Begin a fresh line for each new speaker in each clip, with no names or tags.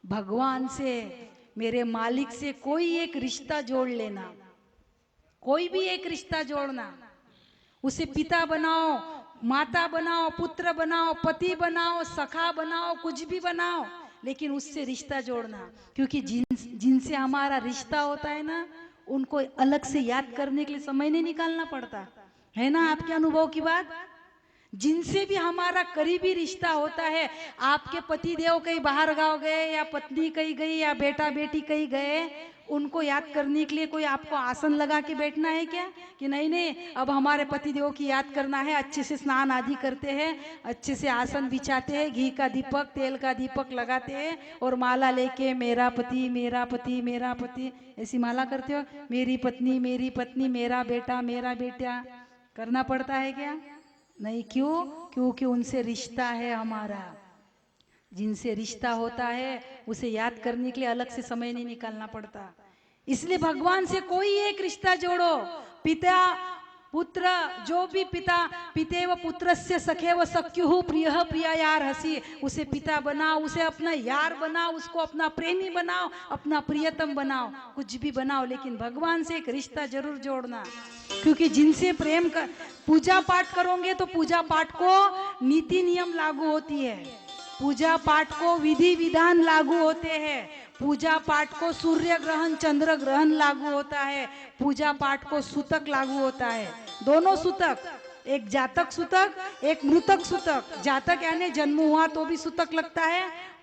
भगवान से, मेरे मालिक से कोई एक रिश्ता जोड़ लेना, कोई भी एक रिश्ता जोड़ना। उसे पिता बनाओ, माता बनाओ, पुत्र बनाओ, पति बनाओ, सखा बनाओ, कुछ भी बनाओ, लेकिन उससे रिश्ता जोड़ना। क्योंकि जिनसे हमारा रिश्ता होता है ना, उनको अलग से याद करने के लिए समय नहीं निकालना पड़ता है ना। आपके अनुभव की बात, जिनसे भी हमारा करीबी रिश्ता होता है, आपके पति देव कहीं बाहर गांव गए या पत्नी कहीं गई या बेटा बेटी कहीं गए, उनको याद करने के लिए कोई आपको आसन लगा के बैठना है क्या? कि नहीं नहीं, अब हमारे पति देव की याद करना है, अच्छे से स्नान आदि करते हैं, अच्छे से आसन बिछाते हैं, घी का दीपक तेल का दीपक लगाते हैं और माला लेके मेरा पति मेरा पति मेरा पति ऐसी माला करते हो, मेरी पत्नी मेरा बेटा करना पड़ता है क्या? नहीं। क्यों? क्योंकि उनसे रिश्ता है हमारा। जिनसे रिश्ता होता है उसे याद करने के लिए अलग से समय नहीं निकालना पड़ता। इसलिए भगवान से कोई एक रिश्ता जोड़ो। पिता पुत्र, जो भी पिता, पितेव पुत्रस्य सखेव सख्युः प्रियः प्रियायार हसी, उसे पिता बनाओ, उसे अपना यार बनाओ, उसको अपना प्रेमी बनाओ, अपना प्रियतम बनाओ, कुछ भी बनाओ, लेकिन भगवान से एक रिश्ता जरूर जोड़ना। क्योंकि जिनसे प्रेम कर, पूजा पाठ करोगे तो पूजा पाठ को नीति नियम लागू होती है, पूजा पाठ को विधि विधान लागू होते हैं, पूजा पाठ को सूर्य ग्रहण चंद्र ग्रहण लागू होता है, पूजा पाठ को सूतक लागू होता है। दोनों सूतक, एक जातक सूतक, एक मृतक सूतक। जातक यानी जन्म हुआ तो भी सूतक लगता है,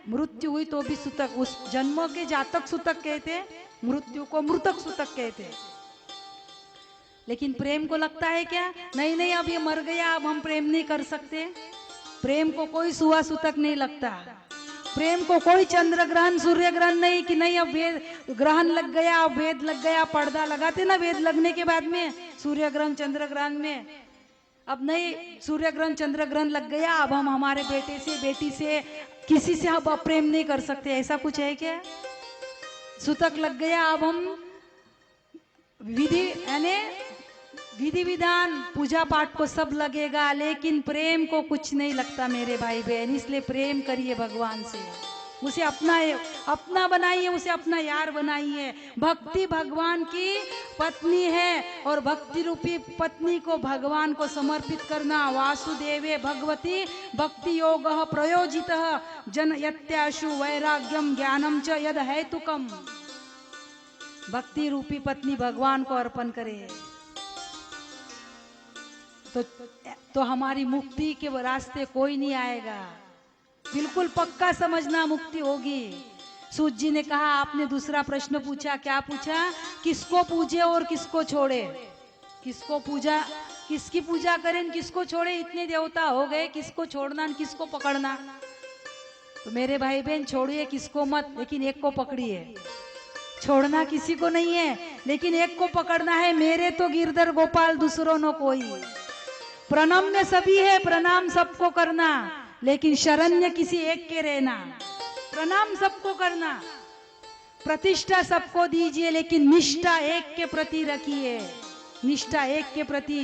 मृत्यु हुई तो भी सूतक। उस जन्म के जातक सूतक कहते, मृत्यु को मृतक सूतक कहते। लेकिन प्रेम को लगता है क्या? नहीं नहीं, अब ये मर गया, अब हम प्रेम नहीं कर सकते। प्रेम को कोई सुहा सूतक नहीं लगता, प्रेम को कोई चंद्र ग्रहण सूर्य ग्रहण नहीं, कि नहीं अब वेद ग्रहण लग गया, अब वेद लग गया, पर्दा लगाते ना वेद लगने के बाद में सूर्य ग्रहण चंद्र ग्रहण में, अब नहीं सूर्य ग्रहण चंद्र ग्रहण लग गया, अब हम हमारे बेटे से बेटी से किसी से अब प्रेम नहीं कर सकते, ऐसा कुछ है क्या? सूतक लग गया, अब हम विधि यानी विधि विधान पूजा पाठ को सब लगेगा, लेकिन प्रेम को कुछ नहीं लगता मेरे भाई बहन। इसलिए प्रेम करिए भगवान से, उसे अपना बनाइए, उसे अपना यार बनाइए। भक्ति भगवान की पत्नी है और भक्ति रूपी पत्नी को भगवान को समर्पित करना। वासुदेवे भगवती भक्ति योग प्रयोजित जन यत्याशु वैराग्यम ज्ञानम च यद हेतुकम। भक्ति रूपी पत्नी भगवान को अर्पण करे तो हमारी मुक्ति के रास्ते कोई नहीं आएगा। बिल्कुल पक्का समझना, मुक्ति होगी। सूत जी ने कहा, आपने दूसरा प्रश्न पूछा, क्या पूछा? किसको पूजे और किसको छोड़े? किसको पूजा, किसकी पूजा करें, किसको छोड़े? इतने देवता हो गए, किसको छोड़ना किसको पकड़ना? तो मेरे भाई बहन, छोड़िए किसको मत, लेकिन एक को पकड़िए। छोड़ना किसी को नहीं है, लेकिन एक को पकड़ना है। मेरे तो गिरधर गोपाल दूसरों न कोई। प्रणाम में सभी है, प्रणाम सबको करना, लेकिन शरण्य किसी एक के रहना। प्रणाम सबको करना, प्रतिष्ठा सबको दीजिए, लेकिन निष्ठा एक के प्रति रखिए। निष्ठा एक के प्रति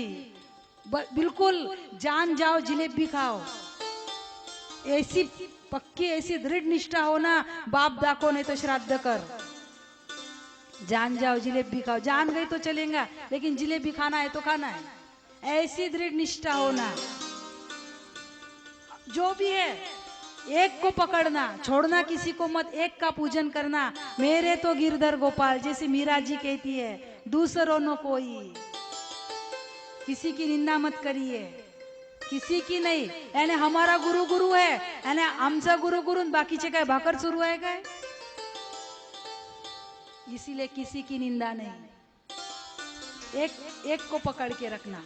बिल्कुल जान जाओ, जिलेबी खाओ, ऐसी पक्की ऐसी दृढ़ निष्ठा हो ना, बाप दाको नहीं तो श्राद्ध कर। जान जाओ, जिलेबी खाओ, जान गई तो चलेगा, लेकिन जिलेबी खाना है तो खाना है। ऐसी दृढ़ निष्ठा होना। जो भी है एक को पकड़ना, छोड़ना किसी को मत, एक का पूजन करना। मेरे तो गिरधर गोपाल, जैसे मीरा जी कहती है, दूसरों न कोई। किसी की निंदा मत करिए, किसी की नहीं। यानी हमारा गुरु गुरु है, यानी आमचा गुरु गुरु, बाकीचे काय भाकर सुरू आहे काय? इसीलिए किसी की निंदा नहीं, एक को पकड़ के रखना।